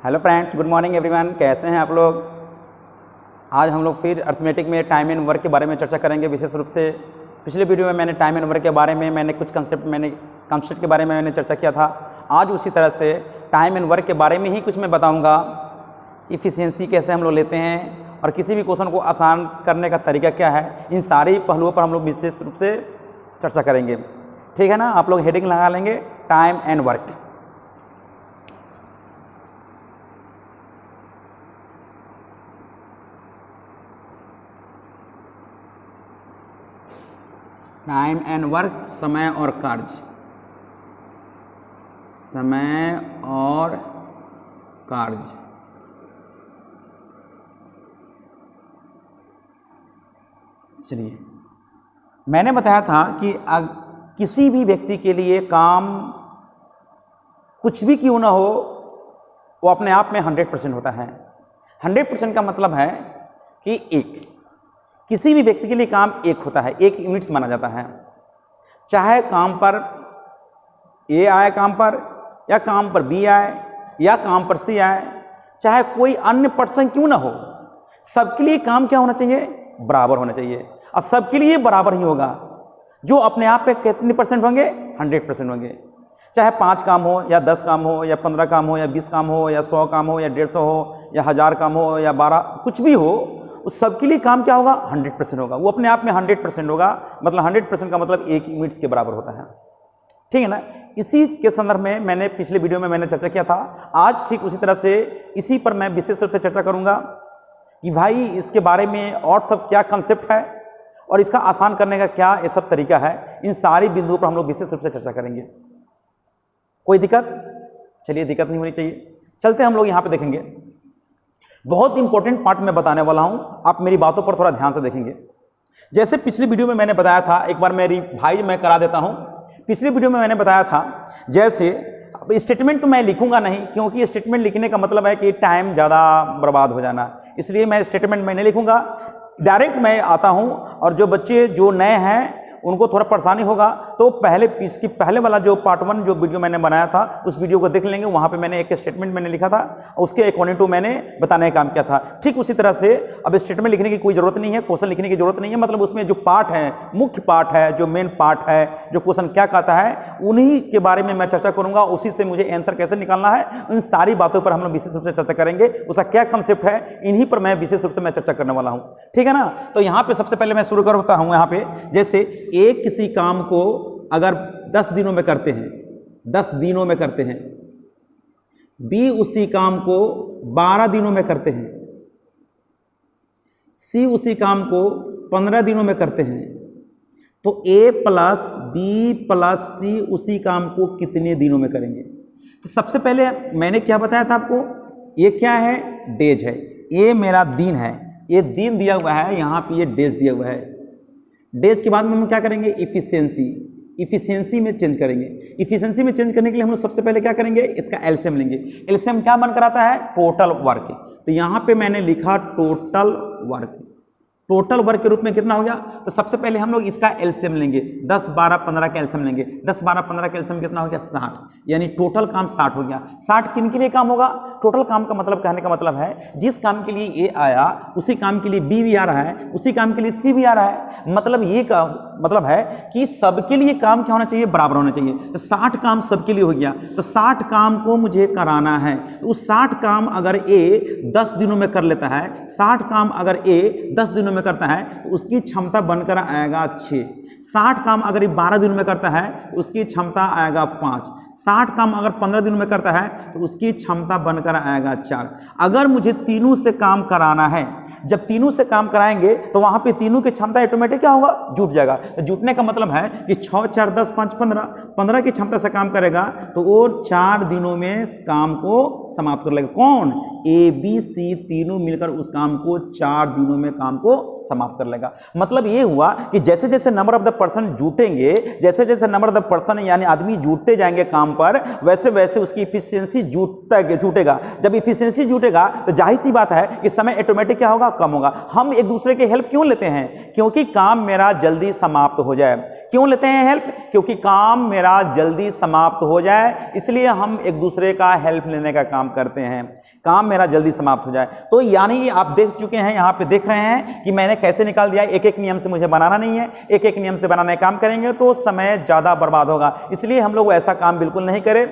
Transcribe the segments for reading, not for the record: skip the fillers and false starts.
Hello friends, good morning everyone. कैसे हैं आप लोग। आज हम लोग फिर अर्थमेटिक में टाइम एंड वर्क के बारे में चर्चा करेंगे। विशेष रूप से पिछले वीडियो में मैंने टाइम एंड वर्क के बारे में कुछ कंसेप्ट के बारे में मैंने चर्चा किया था। आज उसी तरह से टाइम एंड वर्क के बारे में ही कुछ मैं बताऊंगा। इफ़िशियंसी कैसे हम लोग लेते हैं और किसी भी क्वेश्चन को आसान करने का तरीका क्या है, इन सारे पहलुओं पर हम लोग विशेष रूप से चर्चा करेंगे। ठीक है ना। आप लोग हेडिंग लगा लेंगे, time and work. Time and work, समय और कार्य। समय और कार्य। चलिए, मैंने बताया था कि किसी भी व्यक्ति के लिए काम कुछ भी क्यों ना हो, वो अपने आप में 100% होता है। 100% का मतलब है कि किसी भी व्यक्ति के लिए काम एक होता है, एक यूनिट्स माना जाता है। चाहे काम पर ए आए, काम पर या काम पर बी आए या काम पर सी आए, चाहे कोई अन्य पर्सन क्यों ना हो, सबके लिए काम क्या होना चाहिए? बराबर होना चाहिए। और सबके लिए बराबर ही होगा। जो अपने आप पे कितने % होंगे? 100% होंगे। चाहे 5 काम हो या 10 काम हो या 15 काम हो या 20 काम हो या 100 काम हो या 150 हो या 1000 काम हो या 12, कुछ भी हो, उस सबके लिए काम क्या होगा? 100% होगा। वो अपने आप में 100% होगा। मतलब 100% का मतलब एक यूनिट्स के बराबर होता है। ठीक है ना। इसी के संदर्भ में मैंने पिछले वीडियो में चर्चा किया था। आज ठीक उसी तरह से इसी पर मैं विशेष रूप से चर्चा करूंगा कि भाई इसके बारे में और सब क्या कंसेप्ट है और इसका आसान करने का क्या ये सब तरीका है। इन सारी बिंदुओं पर हम लोग विशेष रूप से चर्चा करेंगे। कोई दिक्कत? चलिए, दिक्कत नहीं होनी चाहिए। चलते हम लोग यहाँ पे देखेंगे। बहुत इंपॉर्टेंट पार्ट मैं बताने वाला हूँ, आप मेरी बातों पर थोड़ा ध्यान से देखेंगे। जैसे पिछली वीडियो में मैंने बताया था, एक बार मेरी भाई मैं करा देता हूँ। पिछली वीडियो में मैंने बताया था, जैसे स्टेटमेंट तो मैं लिखूंगा नहीं, क्योंकि स्टेटमेंट लिखने का मतलब है कि टाइम ज़्यादा बर्बाद हो जाना, इसलिए मैं स्टेटमेंट नहीं लिखूंगा। डायरेक्ट मैं आता हूं। और जो बच्चे जो नए हैं उनको थोड़ा परेशानी होगा, तो पहले वाला जो पार्ट 1 जो वीडियो मैंने बनाया था, उस वीडियो को देख लेंगे। वहाँ पे मैंने एक स्टेटमेंट मैंने लिखा था, उसके अकॉर्डिंग टू मैंने बताने का काम किया था। ठीक उसी तरह से अब स्टेटमेंट लिखने की कोई ज़रूरत नहीं है, क्वेश्चन लिखने की जरूरत नहीं है। मतलब उसमें जो पार्ट है, मुख्य पार्ट है, जो मेन पार्ट है, जो क्वेश्चन क्या कहता है, उन्हीं के बारे में मैं चर्चा करूँगा। उसी से मुझे आंसर कैसे निकालना है, इन सारी बातों पर हम लोग विशेष रूप से चर्चा करेंगे। उसका क्या कंसेप्ट है, इन्हीं पर मैं विशेष रूप से मैं चर्चा करने वाला हूँ। ठीक है ना। तो यहाँ पे सबसे पहले मैं शुरू करता हूँ। यहाँ पे जैसे एक किसी काम को अगर 10 दिनों में करते हैं, 10 दिनों में करते हैं, बी उसी काम को 12 दिनों में करते हैं, सी उसी काम को 15 दिनों में करते हैं, तो ए प्लस बी प्लस सी उसी काम को कितने दिनों में करेंगे? तो सबसे पहले मैंने क्या बताया था आपको, ये क्या है? डेज है। ये मेरा दिन है, ये दिन दिया हुआ है, यहाँ पे ये डेज दिया हुआ है। डेज के बाद में हम क्या करेंगे? इफिशियंसी में चेंज करेंगे। इफिशियंसी में चेंज करने के लिए हम लोग सबसे पहले क्या करेंगे? इसका एलसीएम लेंगे। एलसीएम क्या बनकर आता है? Total work. तो यहाँ पे मैंने लिखा टोटल वर्क। टोटल वर्क के रूप में कितना हो गया? तो सबसे पहले हम लोग इसका एलसीएम लेंगे। 10, 12, 15 का एलसीएम लेंगे। 10, 12, 15 का एलसीएम कितना हो गया? 60। यानी टोटल काम 60 हो गया। 60 किन के लिए काम होगा? टोटल काम का मतलब, कहने का मतलब है, जिस काम के लिए ए आया उसी काम के लिए बी भी आ रहा है, उसी काम के लिए सी भी आ रहा है। मतलब ये का मतलब है कि सबके लिए काम क्या होना चाहिए? बराबर होना चाहिए। तो 60 काम सबके लिए हो गया। तो 60 काम को मुझे कराना है। तो उस 60 काम अगर ए 10 दिनों में कर लेता है, 60 काम अगर ए 10 दिनों में करता है, तो उसकी क्षमता बनकर आएगा 6। 60 काम अगर ये 12 दिनों में करता है, तो उसकी क्षमता आएगा 5। 60 काम अगर 15 दिनों में करता है, तो उसकी क्षमता बनकर आएगा 4। अगर मुझे तीनों से काम कराना है, जब तीनों से काम कराएंगे तो वहां पे तीनों की क्षमता ऑटोमेटिक क्या होगा? जुट जाएगा। तो जुटने का मतलब है कि 6, 4, 10, 5, 15 की क्षमता से काम करेगा, तो और 4 दिनों में काम को समाप्त कर लेगा। कौन? ए बी सी तीनों मिलकर उस काम को 4 दिनों में काम को समाप्त कर लेगा। मतलब ये हुआ कि जैसे जैसे नंबर ऑफ द पर्सन जुटेंगे, जैसे जैसे नंबर ऑफ द पर्सन यानी आदमी जुटते जाएंगे काम पर, वैसे वैसे उसकी इफिशियंसी जुटेगा। जब इफिशियंसी जुटेगा तो जाहिर सी बात है कि समय ऑटोमेटिक क्या होगा, कम होगा। हम एक दूसरे की हेल्प क्यों लेते हैं? क्योंकि काम मेरा जल्दी समाप्त हो जाए। क्यों लेते हैं हेल्प? क्योंकि काम मेरा जल्दी समाप्त हो जाए, इसलिए हम एक दूसरे का हेल्प लेने का काम करते हैं, काम मेरा जल्दी समाप्त हो जाए। तो यानी आप देख चुके हैं, यहाँ पे देख रहे हैं कि मैंने कैसे निकाल दिया। एक एक नियम से मुझे बनाना नहीं है, एक एक नियम से बनाने का काम करेंगे तो समय ज्यादा बर्बाद होगा, इसलिए हम लोग ऐसा काम बिल्कुल नहीं करें,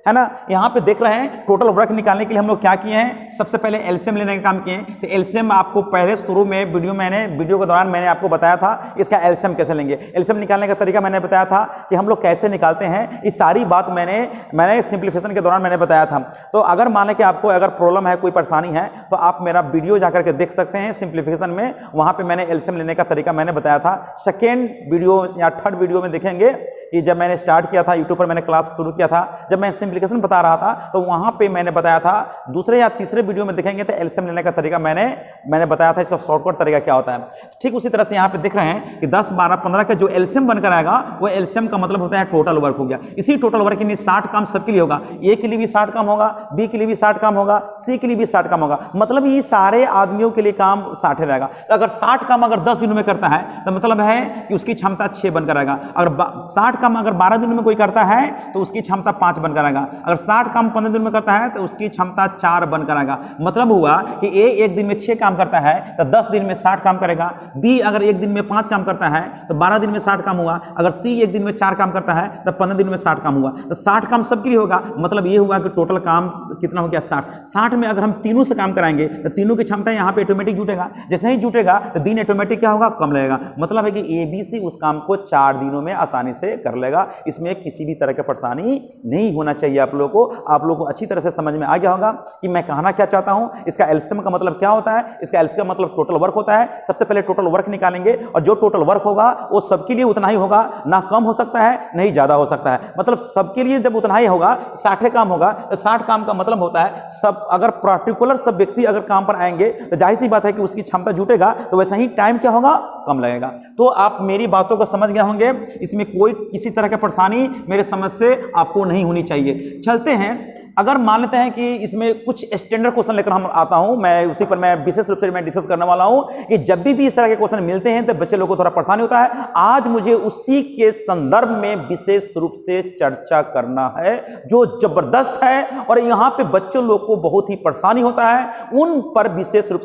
है ना। यहाँ पे देख रहे हैं टोटल वर्क निकालने के लिए हम लोग क्या किए हैं, सबसे पहले एलसीएम लेने का काम किए हैं। तो एलसीएम आपको पहले शुरू में वीडियो के दौरान मैंने आपको बताया था इसका एलसीएम कैसे लेंगे, एलसीएम निकालने का तरीका मैंने बताया था कि हम लोग कैसे निकालते हैं। इस सारी बात मैंने सिंप्लीफिकेशन के दौरान मैंने बताया था। तो अगर माने कि आपको अगर प्रॉब्लम है, कोई परेशानी है, तो आप मेरा वीडियो जाकर के देख सकते हैं सिंप्लीफिकेशन में, वहाँ पर मैंने एलसीएम लेने का तरीका मैंने बताया था। सेकेंड वीडियो या थर्ड वीडियो में देखेंगे कि जब मैंने स्टार्ट किया था यूट्यूब पर, मैंने क्लास शुरू किया था, जब मैं सिंप्लीफिकेशन बता रहा था तो वहां पे मैंने बताया था। दूसरे या तीसरे वीडियो में देखेंगे तो एलसीएम लेने का तरीका मैंने बताया था, इसका शॉर्टकट तरीका क्या होता है। ठीक उसी तरह से यहां पे देख रहे हैं कि 10, 12, 15 का जो एलसीएम बनकर आएगा वो एलसीएम का मतलब होता है टोटल वर्क हो गया। इसी टोटल वर्क यानी 60 काम सबके लिए होगा, ए के लिए भी 60 काम होगा, बी के लिए भी 60 काम होगा, सी के लिए भी 60 काम होगा, मतलब ये सारे आदमियों के लिए काम 60 रहेगा। तो अगर 60 काम अगर 10 दिनों में करता है तो मतलब है कि उसकी क्षमता 6 बनकर आएगा। अगर 60 काम अगर 12 दिनों में कोई करता है तो उसकी क्षमता 5 बनकर आएगा। अगर 60 काम 15 दिन में करता है तो उसकी क्षमता 4 बनकर आएगा। मतलब हुआ कि ए एक दिन में 6 काम करता है तो 10 दिन में 60 काम करेगा, बी अगर एक दिन में 5 काम करता है तो 12 दिन में 60 काम हुआ, अगर सी एक दिन में 4 काम करता है तो 15 दिन में 60 काम हुआ। तो 60 काम सबके लिए होगा, मतलब ये हुआ कि टोटल काम कितना हो गया 60 में अगर हम तीनों से काम कराएंगे तो तीनों की क्षमता यहाँ पे ऑटोमेटिक जुटेगा। जैसे ही जुटेगा तो दिन ऑटोमेटिक क्या होगा, कम लगेगा। मतलब है कि ABC उस काम को 4 दिनों में आसानी से कर लेगा। इसमें किसी भी तरह की परेशानी नहीं होना चाहिए आप लोगों को। आप लोगों को अच्छी तरह से समझ में आ गया होगा कि मैं कहना क्या चाहता हूं। इसका एलसीएम का मतलब क्या होता है, इसका एलसीएम का मतलब टोटल वर्क होता है। सबसे पहले टोटल वर्क निकालेंगे और जो टोटल वर्क होगा वो सबके लिए उतना ही होगा, ना कम हो सकता है नहीं ज्यादा हो सकता है। मतलब सबके लिए जब उतना ही होगा, 60 काम होगा, तो 60 काम का मतलब होता है सब अगर पर्टिकुलर सब व्यक्ति अगर काम पर आएंगे तो जाहिर सी बात है कि उसकी क्षमता जुटेगा, तो वैसा ही टाइम क्या होगा, कम लगेगा। तो आप मेरी बातों को समझ गए होंगे, इसमें कोई किसी तरह की परेशानी मेरे समझ से आपको नहीं होनी चाहिए। चलते हैं, अगर मान लेते हैं कि इसमें कुछ स्टैंडर्ड क्वेश्चन लेकर हम आता हूं, मैं उसी पर मैं विशेष रूप से मैं डिस्कस करने वाला हूं कि जब भी इस तरह के क्वेश्चन मिलते हैं तो बच्चे लोगों को थोड़ा परेशानी होता है। आज मुझे उसी के संदर्भ में विशेष रूप से चर्चा करना है जो जबरदस्त है और यहां पे बच्चों लोग को बहुत ही परेशानी होता है, उन पर विशेष रूप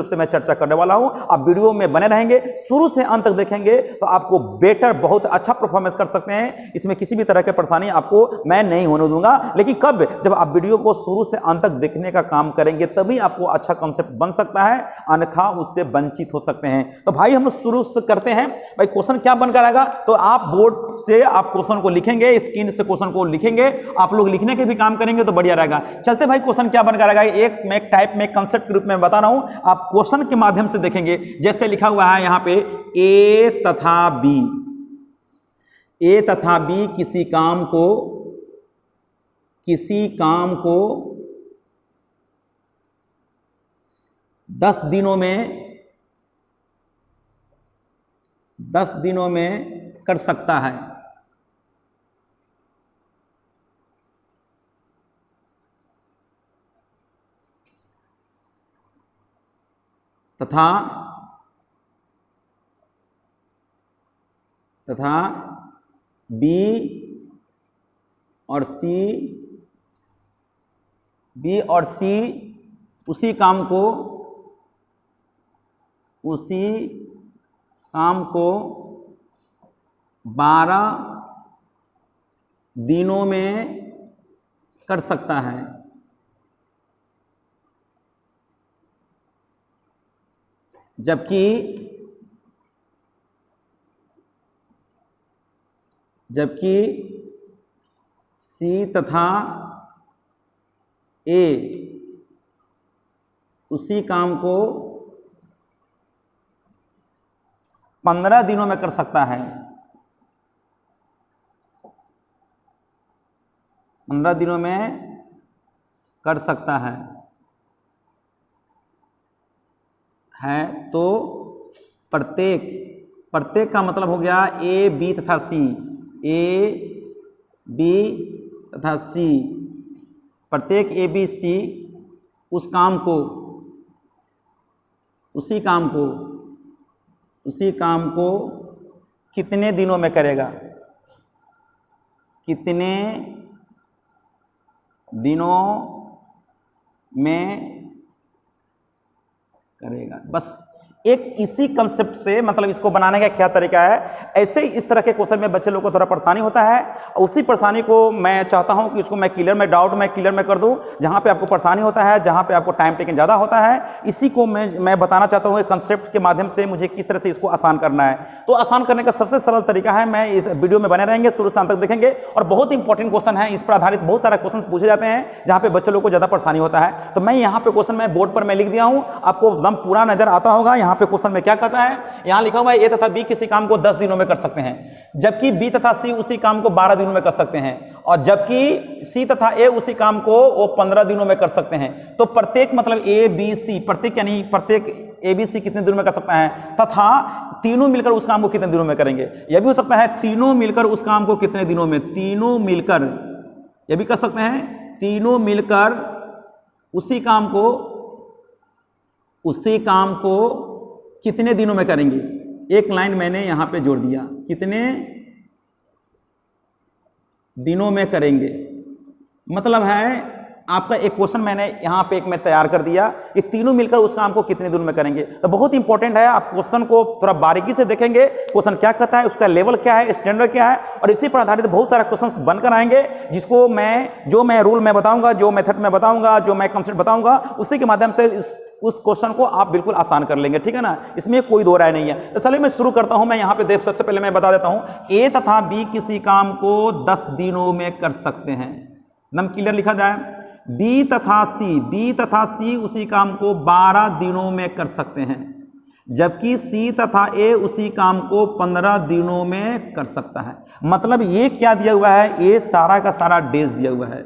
से मैं चर्चा करने वाला हूं। आप वीडियो में बने रहेंगे, शुरू से अंत तक देखेंगे तो आपको बेटर बहुत अच्छा परफॉर्मेंस कर सकते हैं। इसमें किसी भी तरह की परेशानी आपको मैं नहीं होने दूंगा, लेकिन कब, जब आप वीडियो को शुरू से अंत तक देखने का काम करेंगे तभी आपको अच्छा कॉन्सेप्ट बन सकता है, अन्यथा उससे वंचित हो सकते हैं। तो भाई हम शुरू से करते हैं। भाई क्वेश्चन क्या बनकर आएगा, तो आप बोर्ड से आप क्वेश्चन को लिखेंगे, स्क्रीन से क्वेश्चन को लिखेंगे, आप लोग लिखने के भी काम करेंगे तो बढ़िया रहेगा। चलते भाई क्वेश्चन क्या बनकर आएगा, एक मैं टाइप में कंसेप्ट के रूप में बता रहा हूं, आप क्वेश्चन के माध्यम से देखेंगे। जैसे लिखा हुआ है यहां पे ए तथा बी, ए तथा बी किसी काम को 10 दिनों में कर सकता है। तथा बी और सी उसी काम को 12 दिनों में कर सकता है। जबकि सी तथा ए उसी काम को 15 दिनों में कर सकता है। 15 दिनों में कर सकता है तो प्रत्येक प्रत्येक का मतलब हो गया ए बी तथा सी, ए बी तथा सी, प्रत्येक ए बी सी उस काम को, उसी काम को कितने दिनों में करेगा, कितने दिनों में करेगा। बस एक इसी कंसेप्ट से मतलब इसको बनाने का क्या तरीका है। ऐसे ही इस तरह के क्वेश्चन में बच्चे लोगों को थोड़ा परेशानी होता है, उसी परेशानी को मैं चाहता हूं कि उसको मैं क्लियर में डाउट में क्लियर में कर दूं। जहां पे आपको परेशानी होता है, जहां पे आपको टाइम टेकन ज़्यादा होता है, इसी को मैं बताना चाहता हूं कंसेप्ट के माध्यम से मुझे किस तरह से इसको आसान करना है। तो आसान करने का सबसे सरल तरीका है, मैं इस वीडियो में बने रहेंगे, शुरू से अंत तक देखेंगे और बहुत इंपॉर्टेंट क्वेश्चन है, इस पर आधारित बहुत सारे क्वेश्चन पूछे जाते हैं जहां पे बच्चे लोगों को ज़्यादा परेशानी होता है। तो मैं यहाँ पे क्वेश्चन मैं बोर्ड पर मैं लिख दिया हूँ, आपको एकदम पूरा नजर आता होगा। यहाँ पे क्वेश्चन में क्या है, यहां लिखा हुआ है ए तथा बी किसी काम को 10 दिनों में कर सकते हैं, जबकि बी तथा सी उसी काम को 12 दिनों में कर सकते हैं, और जबकि सी तथा ए उसी काम को वो 15 दिनों में कर सकते हैं। तो प्रत्येक मतलब ए बी सी, प्रत्येक यानी प्रत्येक ए बी सी कितने दिनों में कर सकता है, तथा तीनों मिलकर उस काम को कितने दिनों में करेंगे। यह भी हो सकता है तीनों मिलकर उस काम को कितने दिनों में, तीनों मिलकर यह भी कर सकते हैं, तीनों मिलकर उसी काम को कितने दिनों में करेंगे। एक लाइन मैंने यहां पे जोड़ दिया, कितने दिनों में करेंगे। मतलब है आपका एक क्वेश्चन मैंने यहां पे एक मैं तैयार कर दिया, ये तीनों मिलकर उस काम को कितने दिनों में करेंगे। तो बहुत इंपॉर्टेंट है, आप क्वेश्चन को थोड़ा बारीकी से देखेंगे, क्वेश्चन क्या कहता है, उसका लेवल क्या है, स्टैंडर्ड क्या है, और इसी पर आधारित बहुत सारे क्वेश्चंस बनकर आएंगे, जिसको जो मैं रूल मैं बताऊंगा, जो मेथड मैं बताऊंगा, जो मैं कंसेप्ट बताऊंगा, उसी के माध्यम से उस क्वेश्चन को आप बिल्कुल आसान कर लेंगे। ठीक है ना, इसमें कोई दो राय नहीं है। तो चलिए मैं शुरू करता हूं। मैं यहां पे सबसे पहले मैं बता देता हूं, ए तथा बी किसी काम को 10 दिनों में कर सकते हैं। एकदम क्लियर लिखा जाए, बी तथा सी उसी काम को 12 दिनों में कर सकते हैं, जबकि सी तथा ए उसी काम को 15 दिनों में कर सकता है। मतलब ये क्या दिया हुआ है, ये सारा का सारा डेज दिया हुआ है,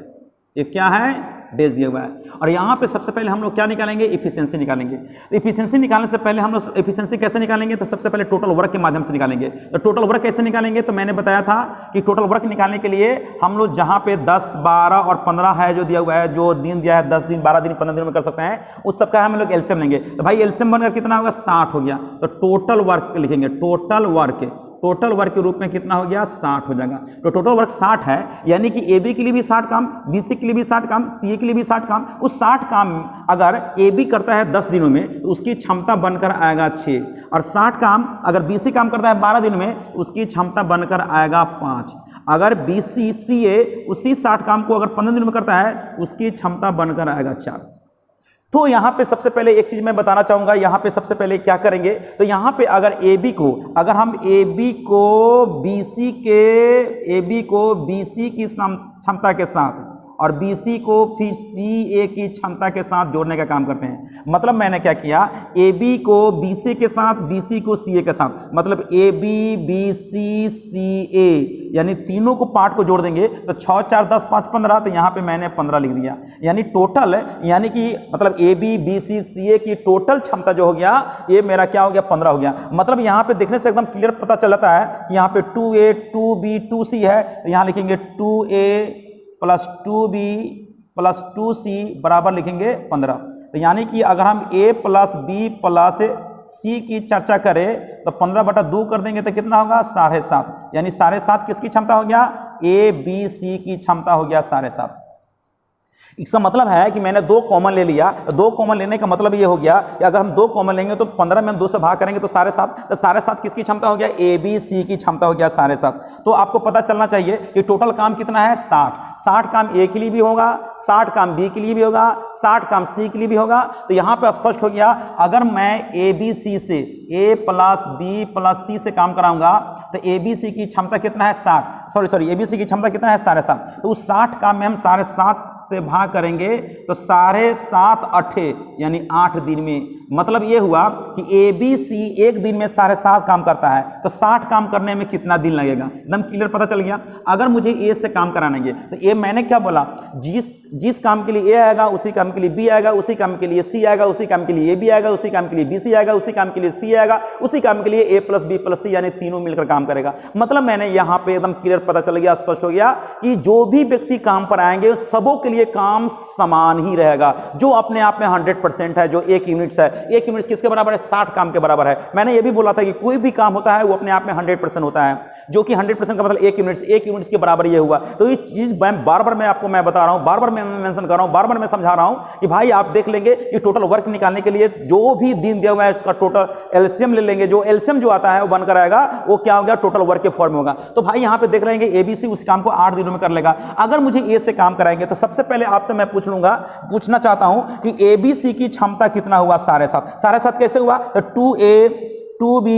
ये क्या है, डेज दिया हुआ है। और यहाँ पे सबसे पहले हम लोग क्या निकालेंगे, इफिशिएंसी निकालेंगे। तो इफिशिएंसी निकालने से पहले हम लोग इफिशिएंसी कैसे निकालेंगे, तो सबसे पहले टोटल वर्क के माध्यम से निकालेंगे। तो टोटल वर्क कैसे निकालेंगे, तो मैंने बताया था कि टोटल वर्क निकालने के लिए हम लोग जहाँ पे 10, 12 और 15 है जो दिया हुआ है, जो दिन दिया है 10 दिन, 12 दिन, 15 दिन में कर सकते हैं, उस सबका हम लोग एलसीएम लेंगे। तो भाई एलसीएम बनकर कितना होगा, 60 हो गया। तो टोटल वर्क लिखेंगे, टोटल वर्क के रूप में कितना हो गया, 60 हो जाएगा। तो टोटल वर्क 60 है, यानी कि ए बी के लिए भी 60 काम, बी सी के लिए भी 60 काम, सी ए के लिए भी 60 काम। उस 60 काम अगर ए बी करता है 10 दिनों में तो उसकी क्षमता बनकर आएगा 6, और 60 काम अगर बी सी काम करता है 12 दिन में उसकी क्षमता बनकर आएगा 5। अगर बी सी सी ए उसी 60 काम को अगर 15 दिन में करता है उसकी क्षमता बनकर आएगा 4। तो यहाँ पे सबसे पहले एक चीज मैं बताना चाहूंगा, यहाँ पे सबसे पहले क्या करेंगे, तो यहाँ पे अगर अगर हम ए बी को बी सी की क्षमता के साथ और BC को फिर CA की क्षमता के साथ जोड़ने का काम करते हैं। मतलब मैंने क्या किया, AB को BC के साथ, BC को CA के साथ, मतलब AB BC CA यानी तीनों को पार्ट को जोड़ देंगे तो 6 4 10 5 15, तो यहाँ पे मैंने 15 लिख दिया। यानी टोटल, यानी कि मतलब AB BC CA की टोटल क्षमता जो हो गया ये मेरा क्या हो गया, 15 हो गया। मतलब यहाँ पे देखने से एकदम क्लियर पता चल जाता है कि यहाँ पे 2A 2B 2C है, तो यहाँ लिखेंगे 2A plus 2B plus 2C बराबर लिखेंगे 15। तो यानी कि अगर हम A plus B plus C की चर्चा करें तो 15/2 कर देंगे तो कितना होगा, 7.5। यानी 7.5 किसकी क्षमता हो गया, ABC की क्षमता हो गया 7.5। इसका मतलब है कि मैंने 2 कॉमन ले लिया। 2 कॉमन लेने का मतलब ये हो गया कि अगर हम 2 कॉमन लेंगे तो 15 में हम 2 से भाग करेंगे तो 7.5, तो 7.5 किसकी क्षमता हो गया, ABC की क्षमता हो गया 7.5। तो आपको पता चलना चाहिए कि टोटल काम कितना है, 60 काम A के लिए भी होगा, 60 काम B के लिए भी होगा, 60 काम C के लिए भी होगा। तो यहाँ पे स्पष्ट हो गया, अगर मैं ABC से A plus B plus C से काम कराऊंगा तो ABC की क्षमता कितना है, 60, ABC की क्षमता कितना है, 7.5। तो उस 60 काम में हम 7.5 से भाग करेंगे तो 7.5 8 यानी 8 दिन में। मतलब ये हुआ कि ABC एक दिन में 7.5 काम करता है, तो 60 काम करने में कितना दिन लगेगा, एकदम क्लियर पता चल गया। अगर मुझे A से काम कराना है तो A मैंने क्या बोला, जिस जिस काम के लिए ए आएगा उसी काम के लिए बी आएगा, उसी काम के लिए सी आएगा, उसी काम के लिए ए बी आएगा, उसी काम के लिए बी सी आएगा, उसी काम के लिए सी आएगा, उसी काम के लिए ए प्लस बी प्लस सी यानी तीनों मिलकर काम करेगा। मतलब मैंने यहां पे एकदम क्लियर पता चल गया, स्पष्ट हो गया कि जो भी व्यक्ति काम पर आएंगे सबों के लिए काम समान ही रहेगा, जो अपने आप में 100% है। जो 1 यूनिट्स है, 1 यूनिट्स किसके बराबर है? 60 काम के बराबर है। मैंने ये भी बोला था कि कोई भी काम होता है वो अपने आप में 100% होता है, जो कि 100% का मतलब 1 यूनिट्स के बराबर ये हुआ। तो ये चीज बार बार मैं आपको बता रहा हूं, बार बार मैं मेंशन कर रहा हूं, बार बार मैं समझा रहा हूं कि भाई आप देख लेंगे कि टोटल वर्क निकालने के लिए जो भी दिन दिया हुआ है उसका टोटल एलसीएम ले लेंगे, जो एलसीएम जो आता है वो बनकर आएगा, वो क्या होगा? टोटल वर्क के फॉर्म में होगा। तो भाई यहां पे देख रहे हैं एबीसी उस काम को 8 दिनों में कर लेगा। अगर मुझे ए से काम कराएंगे तो सबसे पहले आपसे मैं पूछना चाहता हूं कि एबीसी की क्षमता कितना हुआ? 7.5 कैसे हुआ? तो 2A 2B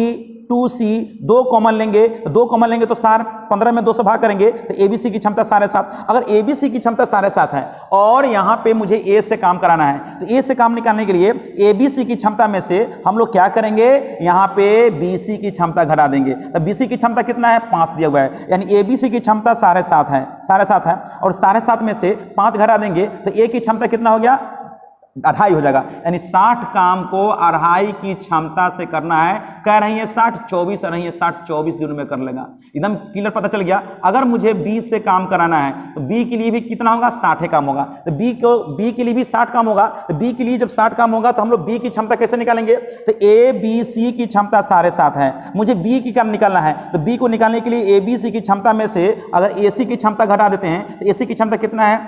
2C 2 कॉमन लेंगे, 2 कॉमन लेंगे तो 15 में 2 से भाग करेंगे तो एबीसी की क्षमता 7.5। अगर एबीसी की क्षमता 7.5 है और यहां पे मुझे ए से काम कराना है तो ए से काम निकालने के लिए एबीसी की क्षमता में से हम लोग क्या करेंगे? यहां पे बीसी की क्षमता घटा देंगे। तो बीसी की क्षमता कितना है? 5 दिया हुआ है, यानी एबीसी की क्षमता 7.5 है और 7.5 में से 5 घटा देंगे तो ए की क्षमता कितना हो गया? 2.5 हो जाएगा। यानी 60 काम को 2.5 की क्षमता से करना है। कह रही है 60 24 रही है 60 24 दिनों में कर लेगा। एकदम क्लियर पता चल गया। अगर मुझे बी से काम कराना है तो बी के लिए भी कितना होगा? 60 काम होगा। तो बी के लिए भी 60 काम होगा। तो बी के लिए जब 60 काम होगा तो हम लोग बी की क्षमता कैसे निकालेंगे? तो ए बी सी की क्षमता 7.5 है, मुझे बी की काम निकालना है। तो बी को निकालने के लिए ए बी सी की क्षमता में से अगर ए सी की क्षमता घटा देते हैं तो ए सी की क्षमता कितना है?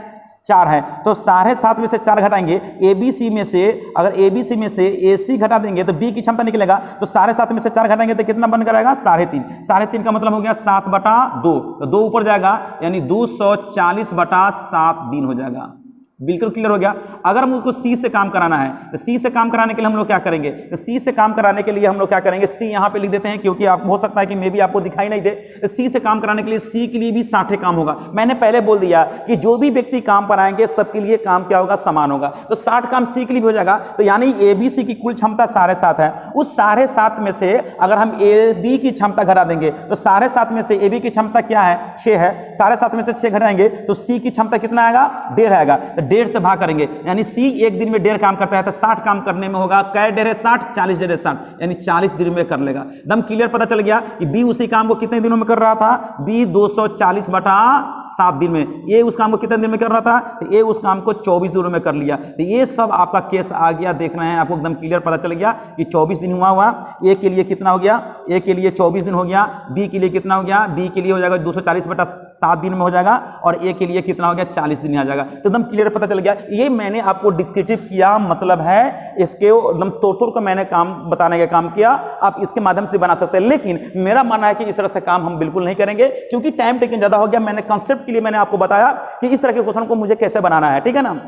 4 है। तो 7.5 में से 4 घटाएंगे, एबीसी में से अगर एबीसी में से एसी घटा देंगे तो बी की क्षमता निकलेगा। तो 7.5 में से 4 घटाएंगे तो कितना बन कर आएगा? 3.5। 3.5 का मतलब हो गया 7/2, तो 2 ऊपर जाएगा यानी 240/7 दिन हो जाएगा। बिल्कुल क्लियर हो गया। अगर मुझको सी से काम कराना है तो सी से काम कराने के लिए हम लोग क्या करेंगे? तो सी से काम कराने के लिए हम लोग क्या करेंगे? सी यहां पे लिख देते हैं क्योंकि आप हो सकता है कि मे भी आपको दिखाई नहीं दे। तो सी से काम कराने के लिए सी के लिए भी 60 काम होगा। मैंने पहले बोल दिया कि जो भी व्यक्ति काम पर आएंगे सबके लिए काम क्या होगा? समान होगा। तो 60 काम सी के लिए भी हो जाएगा। तो यानी एबीसी की कुल क्षमता 7.5 है। उस 7.5 में से अगर हम ए बी की क्षमता घटा देंगे तो 7.5 में से ए बी की क्षमता क्या है? 6 है। 7.5 में से 6 घटाएंगे तो सी की क्षमता कितना आएगा? 1.5 आएगा। तो 1.5 से भाग करेंगे यानी सी एक दिन में 1.5 काम करता है तो 60 काम करने में होगा कै 1.5 60 40 1.5 60 यानी 40 दिन में कर लेगा। एकदम क्लियर पता चल गया कि बी उसी काम को कितने दिनों में कर रहा था? बी 240/7 दिन में। ये उस काम को कितने दिन में कर रहा था? तो ये उस काम को 24 दिनों में कर लिया। तो ये सब आपका केस आ गया, देख रहे हैं आपको एकदम क्लियर पता चल गया कि 24 दिन हुआ। ए के लिए कितना हो गया? ए के लिए 24 दिन हो गया। बी के लिए कितना हो गया? बी के लिए हो जाएगा 240/7 दिन में हो जाएगा और ए के लिए कितना हो गया? 40 दिन आ जाएगा। तो एकदम क्लियर पता चल गया। ये मैंने आपको डिस्क्रिप्टिव किया, मतलब है इसके एकदम तोड़ का मैंने काम बताने का काम किया। आप इसके माध्यम से बना सकते हैं, लेकिन मेरा मानना है कि इस तरह से काम हम बिल्कुल नहीं करेंगे क्योंकि टाइम टेकिंग ज्यादा हो गया। मैंने कंसेप्ट के लिए मैंने आपको बताया कि इस तरह के क्वेश्चन को मुझे कैसे बनाना है, ठीक है ना।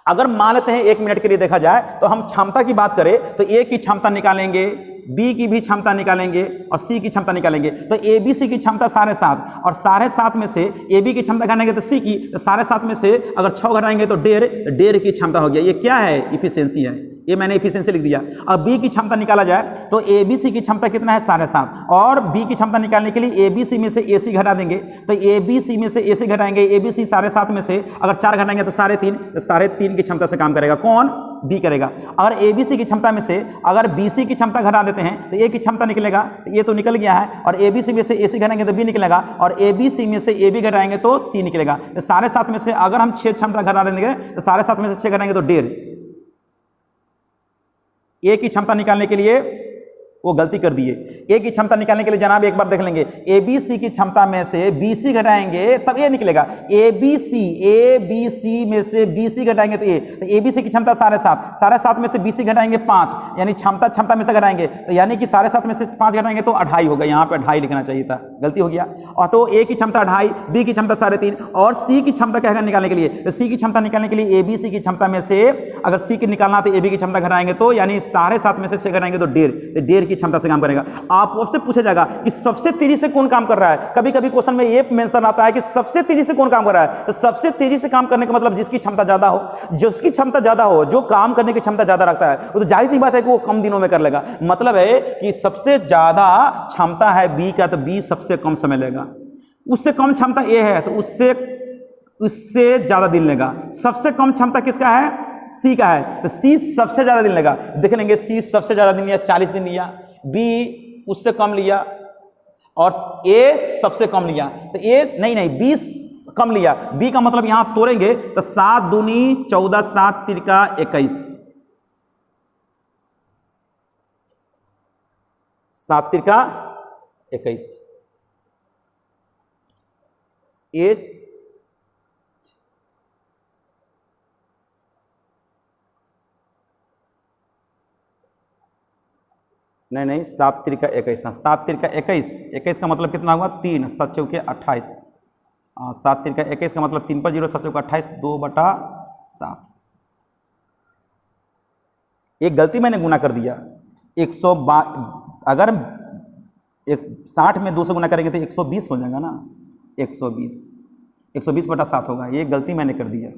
अगर मान लेते हैं 1 मिनट के लिए देखा जाए तो हम क्षमता की बात करें तो ए की क्षमता निकालेंगे, बी की भी क्षमता निकालेंगे और सी की क्षमता निकालेंगे। तो ए बी सी की क्षमता 7.5 और 7.5 में से ए बी की क्षमता घटाएंगे तो सी की, तो 7.5 में से अगर 6 घटाएंगे तो 1.5 की क्षमता हो गया। ये क्या है? इफिशियंसी है। ये मैंने इफिशियंसी लिख दिया। अब बी की क्षमता निकाला जाए तो ए बी सी की क्षमता कितना है? 7.5 और बी की क्षमता निकालने के लिए ए बी सी में से ए सी घटा देंगे। तो ए बी सी में से ए सी घटाएंगे, ए बी सी 7.5 में से अगर 4 घटाएंगे तो 3.5, तो 3.5 की क्षमता से काम करेगा। कौन? बी करेगा। अगर एबीसी की क्षमता में से अगर बीसी की क्षमता घटा देते हैं तो ए की क्षमता निकलेगा, ये तो निकल गया है। और एबीसी में से एसी घटाएंगे तो बी निकलेगा और एबीसी में से एबी घटाएंगे तो सी निकलेगा। तो 7.5 में से अगर हम 6 क्षमता घटा देंगे तो 7.5 में से 6 घटाएंगे तो 1.5। ए की क्षमता निकालने के लिए वो गलती कर दिए। ए की क्षमता निकालने के लिए जनाब एक बार देख लेंगे, एबीसी की क्षमता में से बीसी घटाएंगे तब ए निकलेगा। एबीसी में से बीसी घटाएंगे तो ए, तो एबीसी की क्षमता 7.5 में से बीसी घटाएंगे 5, यानी क्षमता में से घटाएंगे तो यानी कि 7.5 में से 5 घटाएंगे तो 2.5 होगा। यहाँ पे 2.5 लिखना चाहिए था, गलती हो गया। और तो ए की क्षमता 2.5, बी की क्षमता 3.5 और सी की क्षमता क्या है निकालने के लिए? तो सी की क्षमता निकालने के लिए एबीसी की क्षमता में से अगर सी की निकालना तो एबी की क्षमता घटाएंगे तो यानी 7.5 में से 6 घटाएंगे तो 1.5 क्षमता से काम करेगा। आपसे पूछा जाएगा कि सबसे तेजी से कौन काम कर रहा है। कभी कभी क्वेश्चन में ये मेंशन आता है कि सबसे तेजी से कौन काम कर रहा है। तो सबसे तेजी से काम करने का मतलब जिसकी क्षमता ज्यादा हो, जिसकी क्षमता ज्यादा हो, जो काम करने की क्षमता ज्यादा रखता है, वो तो जाहिर सी बात है कि वो कम दिनों में कर लेगा। मतलब है कि सबसे ज्यादा क्षमता है बी का तो बी सबसे कम समय लेगा। उससे कम क्षमता ए है तो उससे उससे ज़्यादा दिन लेगा। सबसे कम क्षमता किसका है? सी का है, तो सी सबसे ज़्यादा दिन लेगा। देख लेंगे सी सबसे ज़्यादा दिन लिया 40 दिन लिया, बी उससे कम लिया और ए सबसे कम लिया, तो ए नहीं 20 कम लिया। बी का मतलब यहां तोड़ेंगे तो 7 दूनी 14, 7 तिरका 21, 7 तिरका 21। ए नहीं 7 तिरका 21, 7 तिरका 21, 21 का मतलब कितना हुआ? 3, 7 चौके 28, 7 तिरका 21 का मतलब 3 पर 0, 7 चौके 28, 2/7। एक गलती मैंने गुना कर दिया। 100 अगर 60 में 2 से गुना करेंगे तो 120 हो जाएगा ना, 120/7 होगा। ये गलती मैंने कर दिया।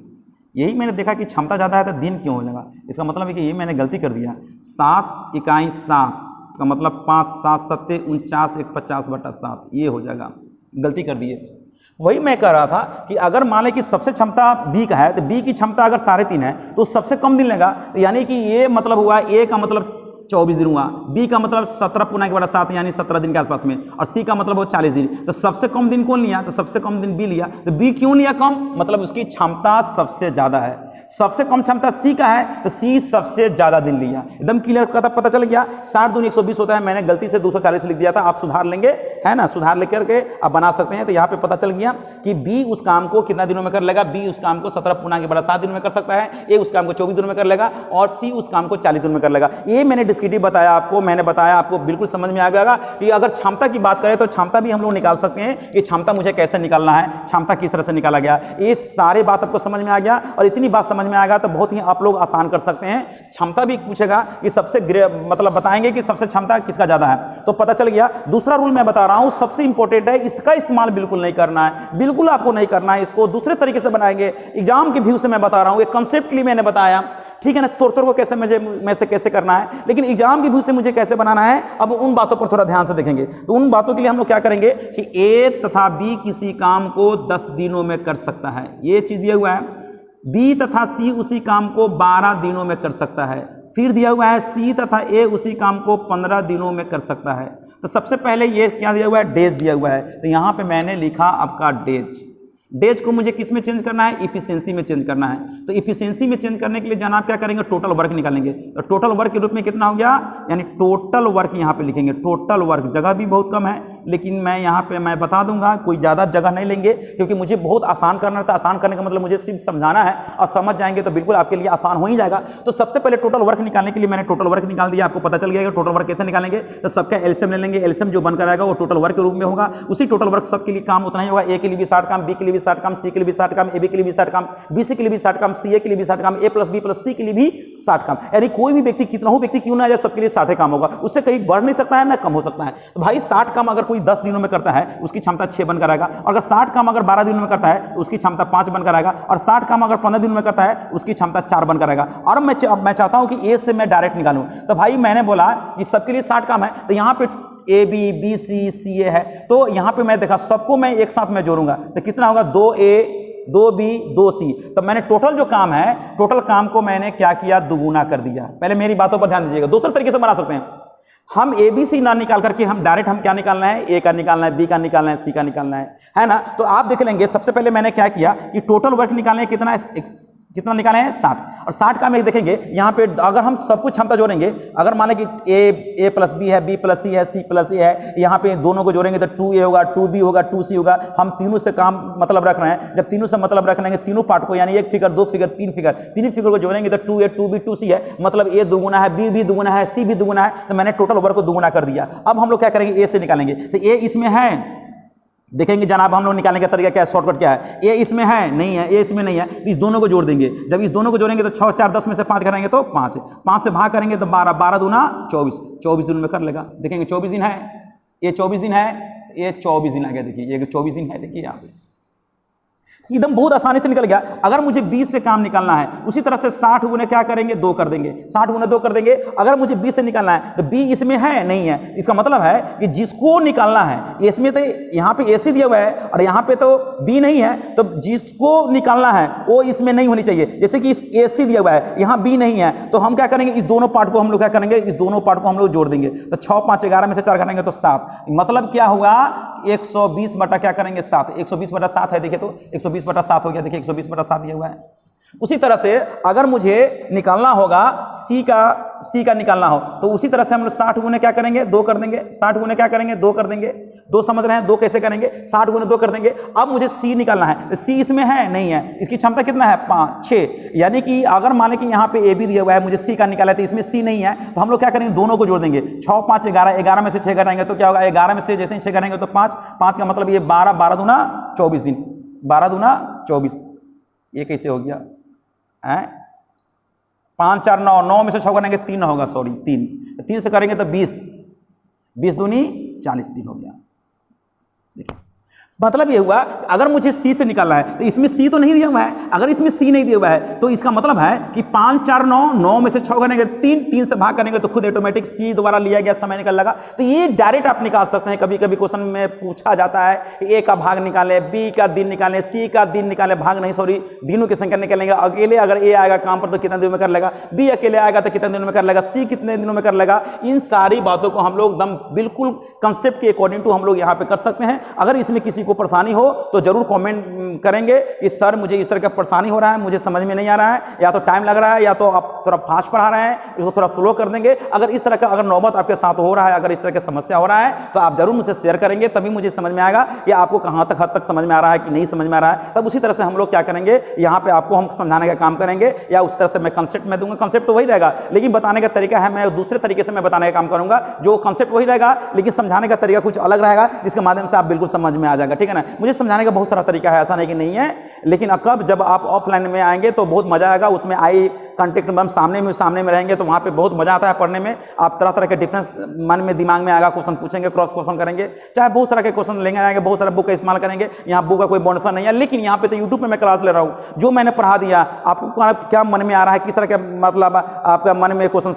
यही मैंने देखा कि क्षमता ज़्यादा है तो दिन क्यों हो जाएगा। इसका मतलब है कि ये मैंने गलती कर दिया। 7 इकाई 7 का मतलब 5, 7 सत्ते 49, 50/7 ये हो जाएगा। गलती कर दिए। वही मैं कह रहा था कि अगर मान लें कि सबसे क्षमता बी का है तो बी की क्षमता अगर 3.5 है तो सबसे कम दिन लेगा, तो यानी कि ये मतलब हुआ ए का मतलब 24 दिन हुआ, बी का मतलब 17/7 यानी 17 दिन के आसपास में, और सी का मतलब हो 40 दिन। तो सबसे कम दिन कौन लिया? तो सबसे कम दिन बी लिया। तो बी क्यों लिया कम? मतलब उसकी क्षमता सबसे ज्यादा है। सबसे कम क्षमता सी का है तो सी सबसे ज्यादा दिन लिया। एकदम क्लियर पता चल गया। 60 दूनी 120 होता है, मैंने गलती से 240 लिख दिया था, आप सुधार लेंगे, है ना, सुधार लेकर के आप बना सकते हैं। तो यहाँ पे पता चल गया कि बी उस काम को कितना दिनों में कर लेगा। बी उस काम को 17/7 दिनों में कर सकता है, ए उस काम को 24 दिनों में कर लेगा, और सी उस काम को 40 दिनों में कर लेगा। ये मैंने डिस्क्रिप्टिव बताया आपको, मैंने बताया आपको, बिल्कुल समझ में आ गया कि अगर क्षमता की बात करें तो क्षमता भी हम लोग निकाल सकते हैं कि क्षमता मुझे कैसे निकालना है, क्षमता किस तरह से निकाला गया। ये सारे बात आपको समझ में आ गया, और इतनी बात समझ में आ गया तो बहुत ही आप लोग आसान कर सकते हैं। क्षमता भी पूछेगा कि सबसे मतलब बताएंगे कि सबसे क्षमता किसका ज्यादा है, तो पता चल गया। दूसरा रूल मैं बता रहा हूं, सबसे इंपॉर्टेंट है, इसका इस्तेमाल बिल्कुल नहीं करना है, बिल्कुल आपको नहीं करना है। इसको दूसरे तरीके से बनाएंगे, एग्जाम के व्यू से मैं बता रहा हूं, एक कंसेप्ट के लिए मैंने बताया, ठीक है ना। तोड़ को कैसे मैं से कैसे करना है, लेकिन एग्जाम के व्यू से मुझे कैसे बनाना है, अब उन बातों पर थोड़ा ध्यान से देखेंगे। तो उन बातों के लिए हम लोग क्या करेंगे कि ए तथा बी किसी काम को 10 दिनों में कर सकता है, ये चीज दिया हुआ है। बी तथा सी उसी काम को 12 दिनों में कर सकता है। फिर दिया हुआ है सी तथा ए उसी काम को 15 दिनों में कर सकता है। तो सबसे पहले ये क्या दिया हुआ है? डेज दिया हुआ है। तो यहां पे मैंने लिखा आपका डेज। डेज को मुझे किस में चेंज करना है? इफिशिएंसी में चेंज करना है। तो इफिशिएंसी में चेंज करने के लिए जनाब क्या करेंगे? टोटल वर्क निकालेंगे। तो टोटल वर्क के रूप में कितना हो गया, यानी टोटल वर्क यहाँ पे लिखेंगे। टोटल वर्क, जगह भी बहुत कम है, लेकिन मैं यहाँ पे मैं बता दूंगा, कोई ज़्यादा जगह नहीं लेंगे, क्योंकि मुझे बहुत आसान करना था। आसान करने का मतलब मुझे सिर्फ समझाना है, और समझ जाएंगे तो बिल्कुल आपके लिए आसान हो ही जाएगा। तो सबसे पहले टोटल वर्क निकालने के लिए मैंने टोटल वर्क निकाल दिया। आपको पता चल गया कि टोटल वर्क कैसे निकालेंगे। तो सबका एलसीएम ले लेंगे, एलसीएम जो बनकर आएगा वो टोटल वर्क के रूप में होगा। उसी टोटल वर्क सबके लिए काम उतना ही होगा। ए के लिए भी 60 काम, बी के लिए भी 60 काम, सी के लिए 60 काम, ए बी के लिए भी 60 काम, बी सी के लिए भी 60 काम, सी ए के लिए भी 60 काम, ए प्लस बी प्लस सी के लिए भी 60 काम। यानी कोई भी व्यक्ति, कितना हो व्यक्ति क्यों ना आ जाए, सबके लिए 60 काम होगा। उससे कहीं बढ़ नहीं सकता है ना कम हो सकता है। तो भाई 60 काम अगर कोई 10 दिनों में करता है उसकी क्षमता 6 बनकर आएगा। अगर 60 काम अगर 12 दिनों में करता है तो उसकी क्षमता 5 बनकर आएगा। और 60 काम अगर 15 दिनों में करता है उसकी क्षमता 4 बनकर आएगा। और मैं चाहता हूं कि ए से मैं डायरेक्ट निकालूं। तो भाई मैंने बोला कि सबके लिए 60 काम है, तो यहां पे ए बी, बी सी, सी ए है, तो यहां पे मैं देखा सबको मैं एक साथ में जोड़ूंगा। तो कितना होगा? 2A 2B 2C। तो मैंने टोटल जो काम है, टोटल काम को मैंने क्या किया? दुगुना कर दिया। पहले मेरी बातों पर ध्यान दीजिएगा। दूसरे तरीके से बना सकते हैं हम, ABC ना निकाल करके हम डायरेक्ट हम क्या निकालना है? ए का निकालना है, बी का निकालना है, सी का निकालना है ना। तो आप देख लेंगे, सबसे पहले मैंने क्या किया कि टोटल वर्क निकालने कितना निकाले हैं? 60। और 60 का में देखेंगे यहाँ पे, अगर हम सब कुछ क्षमता जोड़ेंगे, अगर माने कि ए प्लस बी है, बी प्लस सी है, सी प्लस ए है, यहाँ पे दोनों को जोड़ेंगे तो 2A होगा, 2B होगा, 2C होगा। हम तीनों से काम मतलब रख रहे हैं। जब तीनों से मतलब रख लेंगे, तीनों पार्ट को, यानी एक फिगर, दो फिगर, तीन फिगर को जोड़ेंगे तो 2A 2B 2C है, मतलब ए दुगुना है, बी भी दुगुना है, सी भी दुगुना है। तो मैंने टोटल वर्क को दुगुना कर दिया। अब हम लोग क्या करेंगे? ए से निकालेंगे। तो ए इसमें है, देखेंगे जनाब हम लोग निकालने का तरीका क्या है, शॉर्टकट क्या है। ए इसमें है नहीं है, ए इसमें नहीं है, इस दोनों को जोड़ देंगे। जब इस दोनों को जोड़ेंगे तो 6 4 10 में से 5 करेंगे तो 5, 5 से भाग करेंगे तो 12, 12 दूना 24, 24 दिन में कर लेगा। देखेंगे 24 दिन है, ये 24 दिन है, ये 24 दिन आ गया। देखिए ये 24 दिन है, देखिए यहाँ पे एकदम बहुत आसानी से निकल गया। अगर मुझे 20 से काम निकालना है, उसी तरह से 60 गुने क्या करेंगे, 2 कर देंगे, 60 गुने 2 कर देंगे। अगर मुझे 20 से निकालना है तो बी इसमें है नहीं है, इसका मतलब है कि जिसको निकालना है, इसमें तो यहाँ पे ए सी दिया हुआ है और यहाँ पे तो बी नहीं है, तो जिसको निकालना है वो इसमें नहीं होनी चाहिए। जैसे कि ए सी दिया हुआ है, यहाँ बी नहीं है, तो हम क्या करेंगे, इस दोनों पार्ट को हम लोग क्या करेंगे, इस दोनों पार्ट को हम लोग जोड़ देंगे। तो 6 5 11 में से 4 करेंगे तो 7, मतलब क्या होगा, 120 बटा क्या करेंगे 7, 120 बटा 7 है, देखिए तो 120 बटा 7 हो गया, देखिए 120 बटा 7 दिया हुआ है। उसी तरह से अगर मुझे निकालना होगा सी का निकालना हो, तो उसी तरह से हम लोग 60 गुने क्या करेंगे, 2 कर देंगे, 60 गुने क्या करेंगे, 2 कर देंगे, 2 समझ रहे हैं, 2 कैसे करेंगे, 60 गुने 2 कर देंगे। अब मुझे सी निकालना है, तो सी इसमें है नहीं है, इसकी क्षमता कितना है 5 6, यानी कि अगर माने कि यहाँ पे ए बी दिया हुआ है, मुझे सी का निकाला है, तो इसमें सी नहीं है, तो हम लोग क्या करेंगे, दोनों को जोड़ देंगे। 6 5 11, 11 में से 6 घटाएंगे तो क्या होगा, 11 में से जैसे ही 6 घटाएंगे तो 5, 5 का मतलब ये 12, 12 दूना 24 दिन, 12 दूना 24, ये कैसे हो गया, 5 4 9, 9 में से 6 करेंगे 3 होगा, सॉरी 3 से करेंगे तो 20, 20 दूनी 40 दिन हो गया। देखिए मतलब ये हुआ, अगर मुझे सी से निकालना है तो इसमें सी तो नहीं दिया हुआ है, अगर इसमें सी नहीं दिया हुआ है तो इसका मतलब है कि 5 4 9, 9 में से 6 करेंगे 3, 3 से भाग करेंगे तो खुद ऑटोमेटिक सी दोबारा लिया गया, समय निकल लगा। तो ये डायरेक्ट आप निकाल सकते हैं। कभी कभी क्वेश्चन में पूछा जाता है ए का भाग निकालें, बी का दिन निकालें, सी का दिन निकालें, भाग नहीं सॉरी दिनों की संख्या निकालेंगे। अकेले अगर ए आएगा काम पर तो कितने दिनों में कर लेगा, बी अकेले आएगा तो कितने दिनों में कर लेगा, सी कितने दिनों में कर लेगा। इन सारी बातों को हम लोग एकदम बिल्कुल कंसेप्ट के अकॉर्डिंग टू हम लोग यहाँ पे कर सकते हैं। अगर इसमें किसी को परेशानी हो तो जरूर कमेंट करेंगे कि सर मुझे इस तरह का परेशानी हो रहा है, मुझे समझ में नहीं आ रहा है, या तो टाइम लग रहा है या तो आप थोड़ा फास्ट पढ़ा रहे हैं, इसको थोड़ा स्लो कर देंगे। अगर इस तरह का अगर नौबत आपके साथ हो रहा है, अगर इस तरह की समस्या हो रहा है तो आप जरूर मुझे शेयर करेंगे, तभी मुझे समझ में आएगा कि आपको कहाँ तक हद तक समझ में आ रहा है कि नहीं समझ में आ रहा है। तब उसी तरह से हम लोग क्या करेंगे, यहाँ पे आपको हम समझाने का काम करेंगे, या उस तरह से मैं कंसेप्ट में दूंगा। कंसेप्ट तो वही रहेगा लेकिन बताने का तरीका है मैं दूसरे तरीके से मैं बताने का काम करूंगा। जो कंसेप्ट वही रहेगा लेकिन समझाने का तरीका कुछ अलग रहेगा, जिसके माध्यम से आप बिल्कुल समझ में आ जाएगा। ठीक है ना, मुझे समझाने का बहुत सारा तरीका है, ऐसा नहीं कि नहीं है, लेकिन कब जब आप ऑफलाइन में आएंगे तो बहुत मजा आएगा। उसमें आई कांटेक्ट में सामने में रहेंगे तो वहाँ पे बहुत मजा आता है पढ़ने में। आप तरह तरह के डिफरेंस मन में दिमाग में आएगा, क्वेश्चन पूछेंगे, क्रॉस क्वेश्चन करेंगे, चाहे बहुत सारे के क्वेश्चन लेंगे आएंगे, बहुत सारे बुक का इस्तेमाल करेंगे। यहाँ बुक का कोई बोनस नहीं है, लेकिन यहाँ पे तो यूट्यूब पे मैं क्लास ले रहा हूँ, जो मैंने पढ़ा दिया आपको क्या मन में आ रहा है, किस तरह का मतलब आपका मन में क्वेश्चन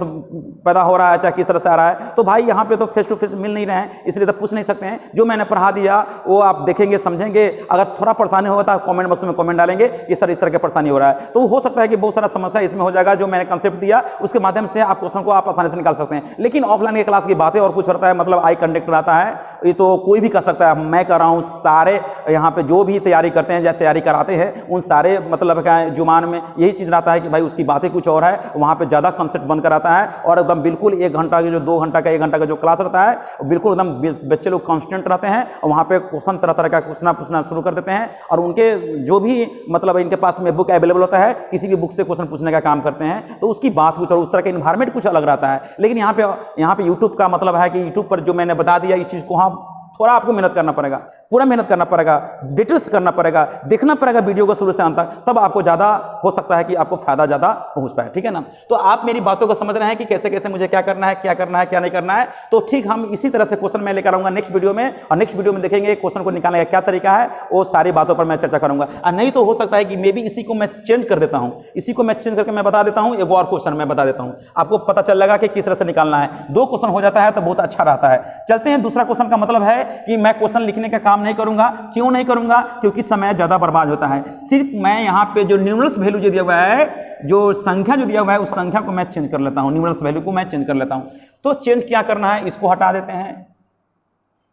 पैदा हो रहा है, चाहे किस तरह से आ रहा है। तो भाई यहाँ पे तो फेस टू फेस मिल नहीं रहे हैं, इसलिए तो पूछ नहीं सकते हैं। जो मैंने पढ़ा दिया वो आप देखेंगे, समझेंगे। अगर थोड़ा परेशानी होता है कमेंट बॉक्स में कमेंट डालेंगे कि सर इस तरह की परेशानी हो रहा है, तो हो सकता है कि बहुत सारा समस्या इसमें हो जाएगा। जो मैंने कंसेप्ट दिया उसके माध्यम से आप क्वेश्चन को आप आसानी से निकाल सकते हैं। लेकिन ऑफलाइन की क्लास की बातें और कुछ होता है, मतलब आई कंडक्ट रहता है, ये तो कोई भी कर सकता है। मैं कर रहा हूँ, सारे यहाँ पे जो भी तैयारी करते हैं या तैयारी कराते हैं उन सारे मतलब क्या है, जुमान में यही चीज़ रहता है कि भाई उसकी बातें कुछ और है, वहाँ पे ज़्यादा कंसेप्ट बंद कराता है और एकदम बिल्कुल 1 घंटा के जो 2 घंटा का 1 घंटा का जो क्लास रहता है बिल्कुल एकदम बच्चे लोग कॉन्स्टेंट रहते हैं और वहाँ पे क्वेश्चन तरह तरह का पूछना शुरू कर देते हैं और उनके जो भी मतलब इनके पास में बुक अवेलेबल होता है, किसी भी बुक से क्वेश्चन पूछने का काम करते हैं, तो उसकी बात कुछ और उस तरह का इन्वायरमेंट कुछ अलग रहता है। लेकिन यहाँ पे यूट्यूब का मतलब है कि यूट्यूब पर जो मैंने बता दिया इस चीज़ को हाँ थोड़ा आपको मेहनत करना पड़ेगा, पूरा मेहनत करना पड़ेगा, डिटेल्स करना पड़ेगा, देखना पड़ेगा वीडियो को शुरू से अंत तक, तब आपको ज़्यादा हो सकता है कि आपको फायदा ज़्यादा पहुंच पाए। ठीक है ना, तो आप मेरी बातों को समझ रहे हैं कि कैसे कैसे मुझे क्या करना है, क्या करना है, क्या नहीं करना है। तो ठीक हम इसी तरह से क्वेश्चन मैं लेकर आऊँगा नेक्स्ट वीडियो में, और नेक्स्ट वीडियो में देखेंगे क्वेश्चन को निकालने का क्या तरीका है, वो सारी बातों पर मैं चर्चा करूँगा। और नहीं तो हो सकता है कि मे बी इसी को मैं चेंज कर देता हूँ, इसी को मैं चेंज करके मैं बता देता हूँ, एक और क्वेश्चन मैं बता देता हूँ, आपको पता चल लगा कि किस तरह से निकालना है। 2 क्वेश्चन हो जाता है तो बहुत अच्छा रहता है। चलते हैं दूसरा क्वेश्चन का मतलब है कि मैं क्वेश्चन लिखने का काम नहीं करूंगा। क्यों नहीं करूंगा? क्योंकि समय ज्यादा बर्बाद होता है। सिर्फ मैं यहां पे जो न्यूमरल्स वैल्यू जो दिया हुआ है, जो संख्या जो दिया हुआ है, उस संख्या को मैं चेंज कर लेता हूं, न्यूमरल्स वैल्यू को मैं चेंज कर लेता हूं। तो चेंज क्या करना है, इसको हटा देते हैं,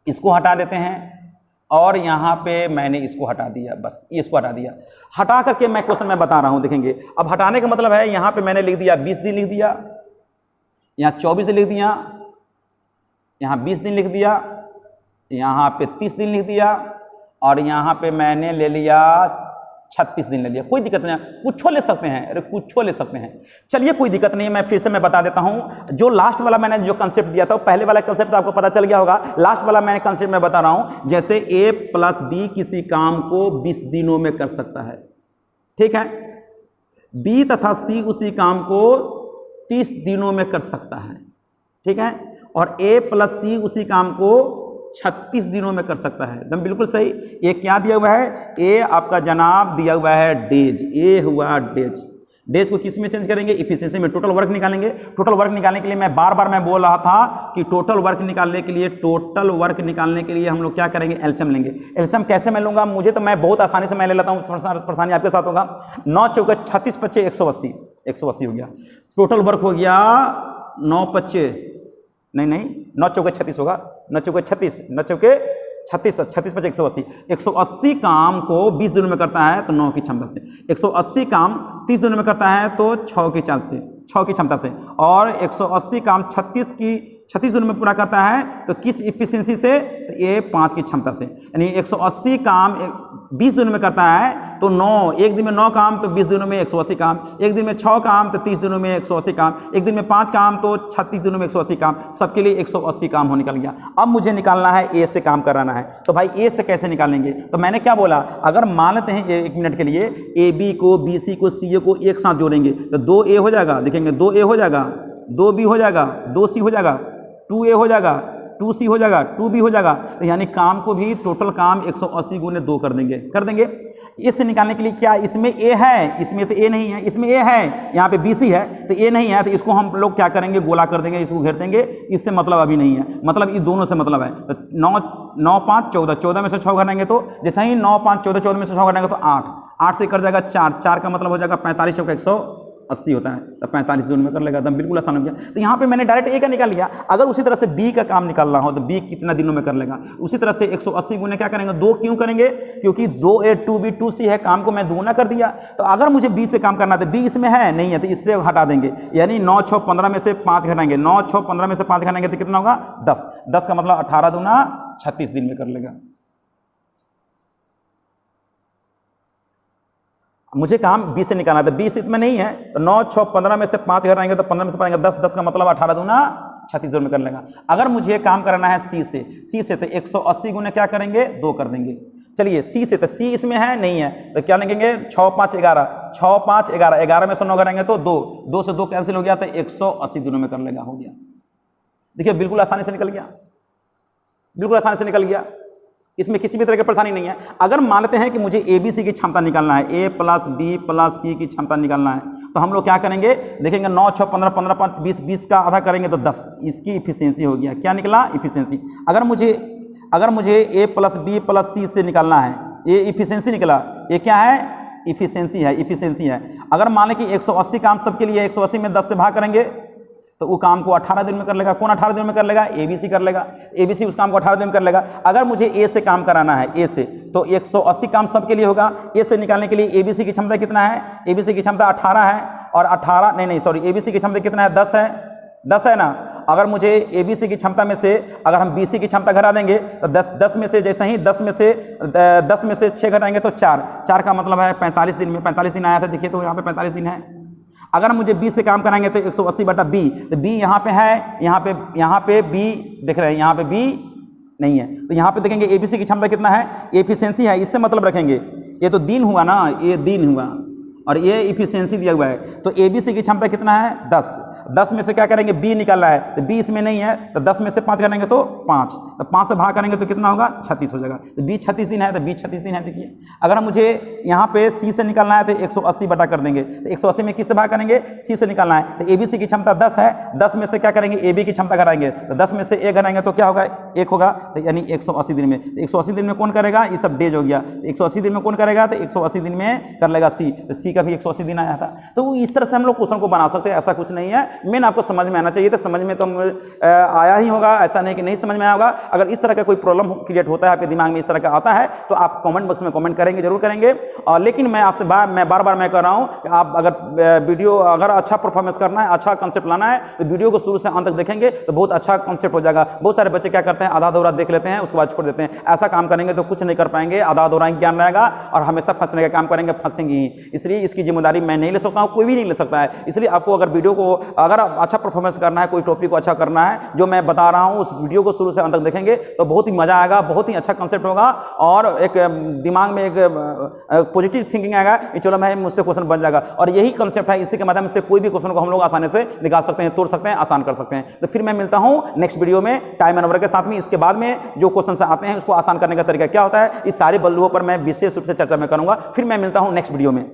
इसको हटा देते हैं, और यहां पे मैंने इसको हटा दिया, बस इसको हटा दिया। हटा करके मैं क्वेश्चन में बता रहा हूं, देखेंगे। अब हटाने का मतलब है यहां पे मैंने लिख दिया 20 दिन लिख दिया, यहां 24 दिन लिख दिया, यहां 20 दिन लिख दिया, यहाँ पे 30 दिन लिख दिया, और यहाँ पे मैंने ले लिया 36 दिन ले लिया। कोई दिक्कत नहीं, कुछ ले सकते हैं, अरे कुछ ले सकते हैं। चलिए कोई दिक्कत नहीं है, मैं फिर से मैं बता देता हूँ। जो लास्ट वाला मैंने जो कंसेप्ट दिया था, पहले वाला कंसेप्ट आपको पता चल गया होगा, लास्ट वाला मैंने कंसेप्ट में बता रहा हूँ। जैसे A + B किसी काम को 20 दिनों में कर सकता है, ठीक है। B तथा C उसी काम को 30 दिनों में कर सकता है, ठीक है। और A + C उसी काम को 36 दिनों में कर सकता है। एकदम बिल्कुल सही। ये क्या दिया हुआ है, ये आपका जनाब दिया हुआ है डेज, ये हुआ डेज। डेज को किस में चेंज करेंगे, इफिशिएंसी में। टोटल वर्क निकालेंगे। टोटल वर्क निकालने के लिए मैं बार बार बोल रहा था कि टोटल वर्क निकालने के लिए हम लोग क्या करेंगे, एलसीएम लेंगे। एलसीएम कैसे मैं लूंगा, मुझे तो मैं बहुत आसानी से मैं ले लेता हूँ, परेशानी आपके साथ होगा। 9 चौके 36 पच्चे 180, 180 हो गया। टोटल वर्क हो गया 9 पच्चे, नहीं 9 चौके 36 होगा, 9 चौके 36, 9 चौके 36, 36 पच्चे 180। 180 काम को 20 दिनों में करता है तो 9 की क्षमता से। 180 काम 30 दिनों में करता है तो 6 की चाल से, 6 की क्षमता से। और 180 काम 36 दिनों में पूरा करता है तो किस इफिशिएंसी से, तो ये 5 की क्षमता से। यानी 180 काम 20 दिनों में करता है तो 9, एक दिन में 9 काम तो 20 दिनों में 180 काम, एक दिन में 6 काम तो 30 दिनों में 180 काम, एक दिन में 5 काम तो 36 दिनों में 180 काम, सबके लिए 180 काम हो निकल गया। अब मुझे निकालना है ए से काम कराना है, तो भाई ए से कैसे निकालेंगे, तो मैंने क्या बोला, अगर मान लेते हैं 1 मिनट के लिए ए बी को, बी सी को, सी ए को एक साथ जोड़ेंगे तो 2 ए हो जाएगा, देखेंगे 2 ए हो जाएगा, 2 बी हो जाएगा, 2 सी हो जाएगा, 2 ए हो जाएगा, 2 सी हो जाएगा, 2 बी हो जाएगा। तो यानी काम को भी टोटल काम 180 गुने 2 कर देंगे। इससे निकालने के लिए क्या, इसमें ए है, इसमें तो ए नहीं है, इसमें ए है, यहाँ पे बी सी है तो ए नहीं है, तो इसको हम लोग क्या करेंगे, गोला कर देंगे, इसको घेर देंगे। इससे मतलब अभी नहीं है, मतलब ये दोनों से मतलब है। तो 9 5 14, 14 में से 6 घटाएंगे तो जैसे ही 9 5 14, 14 में से 6 घटाएंगे तो 8 से कर जाएगा 4 का मतलब हो जाएगा 45 चौका 180 होता है, तो 45 दिनों में कर लेगा। एकदम बिल्कुल आसान हो गया। तो यहाँ पे मैंने डायरेक्ट ए का निकाल लिया। अगर उसी तरह से बी का काम निकालना हो तो बी कितना दिनों में कर लेगा, उसी तरह से 180 गुने क्या करेंगे, 2 क्यों करेंगे, क्योंकि 2A 2B 2C है, काम को मैं दोगुना कर दिया। तो अगर मुझे बी से काम करना है तो बी इसमें है नहीं है तो इससे हटा देंगे, यानी 9 6 15 में से 5 घटाएंगे, 9 6 15 में से 5 घटाएंगे तो कितना होगा 10, 10 का मतलब 18 दूना 36 दिन में कर लेगा। मुझे काम 20 से निकालना था, 20 इसमें नहीं है तो 9 6 15 में से 5 घटाएंगे तो 15 में से 5 10, 10 का मतलब 18 दूना 36 दिनों में कर लेगा। अगर मुझे काम करना है सी से तो 180 गुने क्या करेंगे, 2 कर देंगे। चलिए सी से, तो सी इसमें है नहीं है तो क्या लिखेंगे, 6 5 11, 6 5 11, 11 में से 9 घटाएंगे तो 2 से 2 कैंसिल हो गया तो 180 दिनों में कर लेगा, हो गया। देखिए बिल्कुल आसानी से निकल गया, बिल्कुल आसानी से निकल गया, इसमें किसी भी तरह की परेशानी नहीं है। अगर मानते हैं कि मुझे ए बी सी की क्षमता निकालना है, ए प्लस बी प्लस सी की क्षमता निकालना है, तो हम लोग क्या करेंगे, देखेंगे 9 6 15 15 5 20, 20 का आधा करेंगे तो 10, इसकी इफिशिएंसी हो गया। क्या निकला, इफिशिएंसी। अगर मुझे ए प्लस बी प्लस सी से निकालना है, ये इफिशिएंसी निकला, ये क्या है, इफिशिएंसी है। अगर मान लें कि 180 काम सबके लिए 180 में 10 से भाग करेंगे तो वो काम को 18 दिन में कर लेगा। कौन 18 दिन में कर लेगा, एबीसी कर लेगा, एबीसी उस काम को 18 दिन में कर लेगा। अगर मुझे ए से काम कराना है, ए से, तो 180 काम सबके लिए होगा। ए से निकालने के लिए एबीसी की क्षमता कितना है, एबीसी की क्षमता 18 है, और 18 नहीं सॉरी, एबीसी की क्षमता कितना है, 10 है, 10 है ना। अगर मुझे एबीसी की क्षमता में से अगर हम बीसी की क्षमता घटा देंगे तो 10 में से जैसे ही 10 में से 6 घटाएंगे तो 4 का मतलब है 45 दिन में, 45 दिन आया था, देखिए तो यहाँ पे 45 दिन है। अगर मुझे बी से काम कराएंगे तो 180 बटा बी, तो बी यहाँ पे है, यहाँ पे बी देख रहे हैं, यहाँ पे बी नहीं है, तो यहाँ पे देखेंगे एबीसी की क्षमता कितना है, एफिशिएंसी है, इससे मतलब रखेंगे। ये तो दिन हुआ ना, ये दिन हुआ और ये इफिशिएंसी दिया हुआ है, तो एबीसी की क्षमता कितना है, 10 में से क्या करेंगे, बी निकालना है, तो बी इसमें नहीं है तो 10 में से 5 करेंगे तो 5, तो 5 से भाग करेंगे तो कितना होगा, 36 हो जाएगा। तो बी 36 दिन है तो बी 36 दिन है। देखिए अगर मुझे यहाँ पे सी से निकालना है तो 180 बटा कर देंगे, तो 180 में किससे भाग करेंगे, सी से निकालना है, तो एबीसी की क्षमता 10 है, 10 में से क्या करेंगे, ए बी की क्षमता घटाएंगे, तो 10 में से 1 घटाएंगे तो क्या होगा, 1 होगा, तो यानी 180 दिन में। तो 180 दिन में कौन करेगा, ये सब डेज हो गया, 180 दिन में कौन करेगा, तो 180 दिन में कर लेगा सी, तो सी का भी 180 दिन आया था। तो वो इस तरह से हम लोग क्वेश्चन को बना सकते हैं, ऐसा कुछ नहीं है। मेन आपको समझ में आना चाहिए, तो समझ में तो आया ही होगा, ऐसा नहीं कि नहीं समझ में आया होगा। अगर इस तरह का कोई प्रॉब्लम क्रिएट होता है आपके दिमाग में, इस तरह का आता है, तो आप कमेंट बॉक्स में कमेंट करेंगे, जरूर करेंगे। और लेकिन मैं आपसे बार बार मैं कह रहा हूँ कि आप अगर वीडियो अगर अच्छा परफॉर्मेंस करना है, अच्छा कंसेप्ट लाना है, तो वीडियो को शुरू से अंत तक देखेंगे तो बहुत अच्छा कंसेप्ट हो जाएगा। बहुत सारे बच्चे क्या करते हैं, आधा अधूरा देख लेते हैं, उसके बाद छोड़ देते हैं। ऐसा काम करेंगे तो कुछ नहीं कर पाएंगे, आधा अधूरा ज्ञान रहेगा और हमेशा फंसने का काम करेंगे, फंसेंगे ही। इसलिए इसकी जिम्मेदारी मैं नहीं ले सकता हूँ, कोई भी नहीं ले सकता है। इसलिए आपको अगर वीडियो को अगर अच्छा परफॉर्मेंस करना है, कोई टॉपिक को अच्छा करना है, जो मैं बता रहा हूँ उस वीडियो को शुरू से अंत तक देखेंगे तो बहुत ही मजा आएगा, बहुत ही अच्छा कंसेप्ट होगा और एक दिमाग में एक पॉजिटिव थिंकिंग आएगा कि चलो मैं मुझसे क्वेश्चन बन जाएगा। और यही कंसेप्ट है, इसी के माध्यम से कोई भी क्वेश्चन को हम लोग आसानी से निकाल सकते हैं, तोड़ सकते हैं, आसान कर सकते हैं। तो फिर मैं मिलता हूँ नेक्स्ट वीडियो में टाइम एंड नंबर के साथ में। इसके बाद में जो क्वेश्चन आते हैं उसको आसान करने का तरीका क्या होता है, इस सारे पहलुओं पर मैं विशेष रूप से चर्चा में करूंगा। फिर मैं मिलता हूँ नेक्स्ट वीडियो में।